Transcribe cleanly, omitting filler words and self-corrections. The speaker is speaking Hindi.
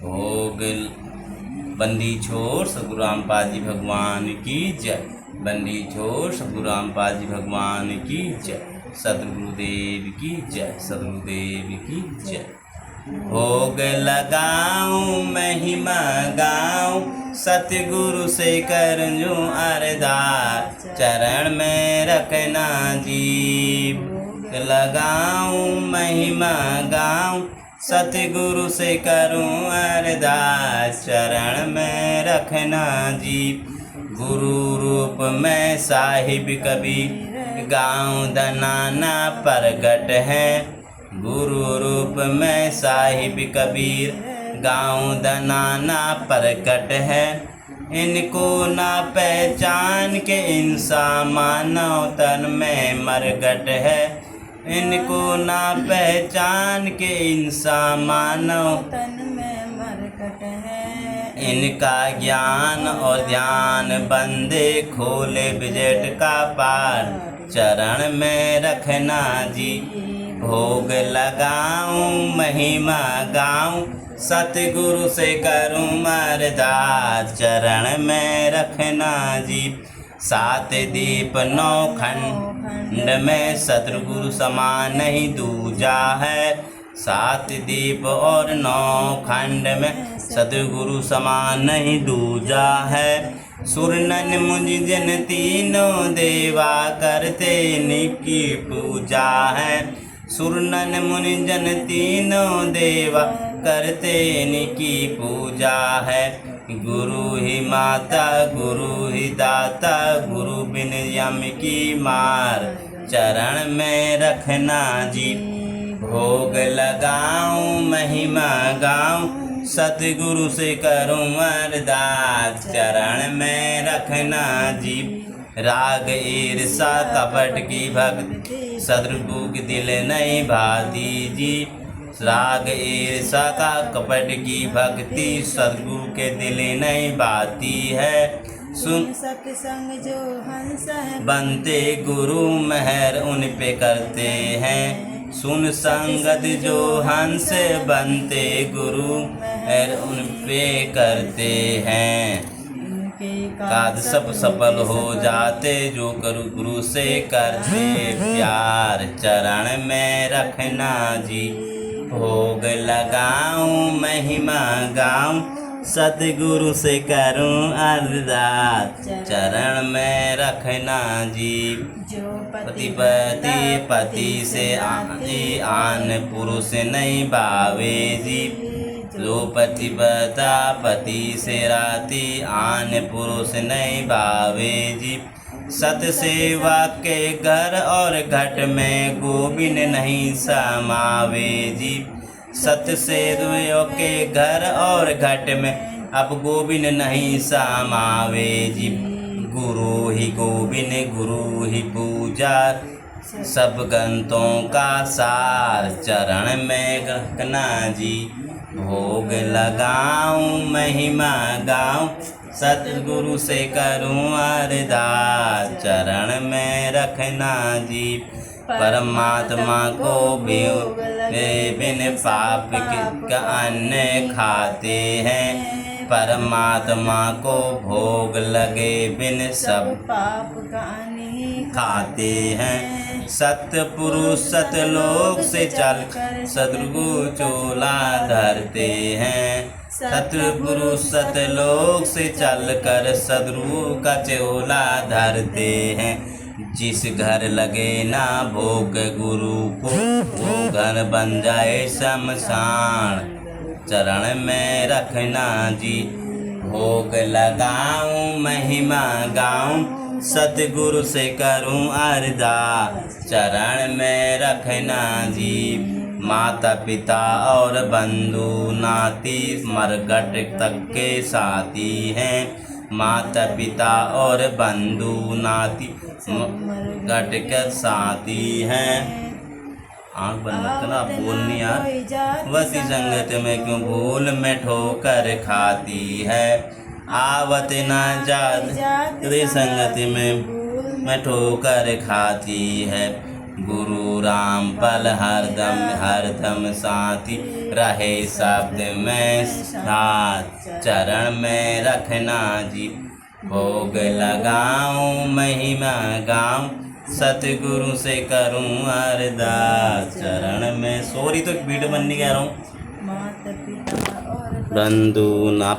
भोग बंदी छोड़ सतगुरु रामपाल जी भगवान की जय। बंदी छोड़ सतगुरु रामपाल जी भगवान की जय। सतगुरुदेव की जय। सतगुरुदेव की जय। भोग लगाऊं महिमा गाऊं सतगुरु से करजूं अरदास चरण में रखना जी। लगाऊं महिमा गाऊं सतगुरु से करूं अरदास चरण में रखना जी। गुरु रूप में साहिब कबीर गाँव दनाना प्रगट है। गुरु रूप में साहिब कबीर गाँव दनाना प्रकट है। इनको ना पहचान के इंसान मानव तन में मरगट है। इनको ना पहचान के इंसान मानव तन में मरकट है। इनका ज्ञान और ध्यान बंदे खोले बजट का पार चरण में रखना जी। भोग लगाऊं महिमा गाऊं सतगुरु से करूं अरदास चरण में रखना जी। सात दीप नौ खंड में सतगुरु समान नहीं दूजा है। सात दीप और नौ खंड में सतगुरु समान नहीं दूजा है। सुरनन मुझ जन तीनों देवा करते इनकी पूजा है। सुरनन मुनि जन तीनों देवा करते इनकी पूजा है। गुरु ही माता गुरु ही दाता गुरु बिन यम की मार चरण में रखना जी। भोग लगाऊं महिमा गाऊं सतगुरु से करूं अरदास चरण में रखना जी। राग ईर्षा कपट की भक्ति सतगुरु के दिल नहीं भाती जी। राग ईर्षा का कपट की भक्ति सतगुरु के दिल नहीं भाती है। सुन सत्संग जो हंस है बनते गुरु मेहर उन पे करते हैं। सुन संगत जो हंस बनते गुरु मेहर उन पे करते हैं। काज सब सफल हो जाते जो करू गुरु से करते प्यार चरण में रखना जी। भोग लगाऊं महिमा गाऊं सतगुरु से करूं अरदास चरण में रखना जी। जो पति पति से आन पुरुष नहीं भावे जी। जो पति से राती आन पुरुष नहीं भावे जी। सत सेवा के घर और घट में गोविंद नहीं समावे जी। सत सेवा के घर और घट में अब गोविंद नहीं समावे जी। गुरु ही गोविंद गुरु ही पूजा सब ग्रंथों का सार चरण में रखना जी। भोग लगाऊं महिमा गाऊं सतगुरु से करूं अरदास चरण में रखना जी। परमात्मा को बिन पाप का अन्न खाते हैं। परमात्मा को भोग लगे बिन सब पाप का नहीं खाते हैं। सत्य पुरुष सतलोक से चल सतगुरु चोला धरते हैं। सत्य पुरुष सतलोक से चल कर सदगुरु का चोला धरते हैं। जिस घर लगे ना भोग गुरु को वो घर बन जाए शमशान चरण में रखना जी। भोग लगाऊं महिमा गाऊं सतगुरु से करूं अरदास चरण में रखना जी। माता पिता और बंधु नाती मरघट तक के साथी हैं। माता पिता और बंधु नाती मरघट के साथी हैं। आँख बंद मत करना, आप बोलनी यार। वसी संगत में क्यों भूल में ठोकर खाती है। आवत ना जात संगत में ठोकर खाती है। गुरु राम पल हरदम हरदम साथी रहे शब्द में साथ चरण में रखना जी भोग लगाऊं महिमा गाऊं सतगुरु से करूं अरदास चरण में। सॉरी तो एक वीडियो बनने कह रहा हूँ माता पिता और बंधु ना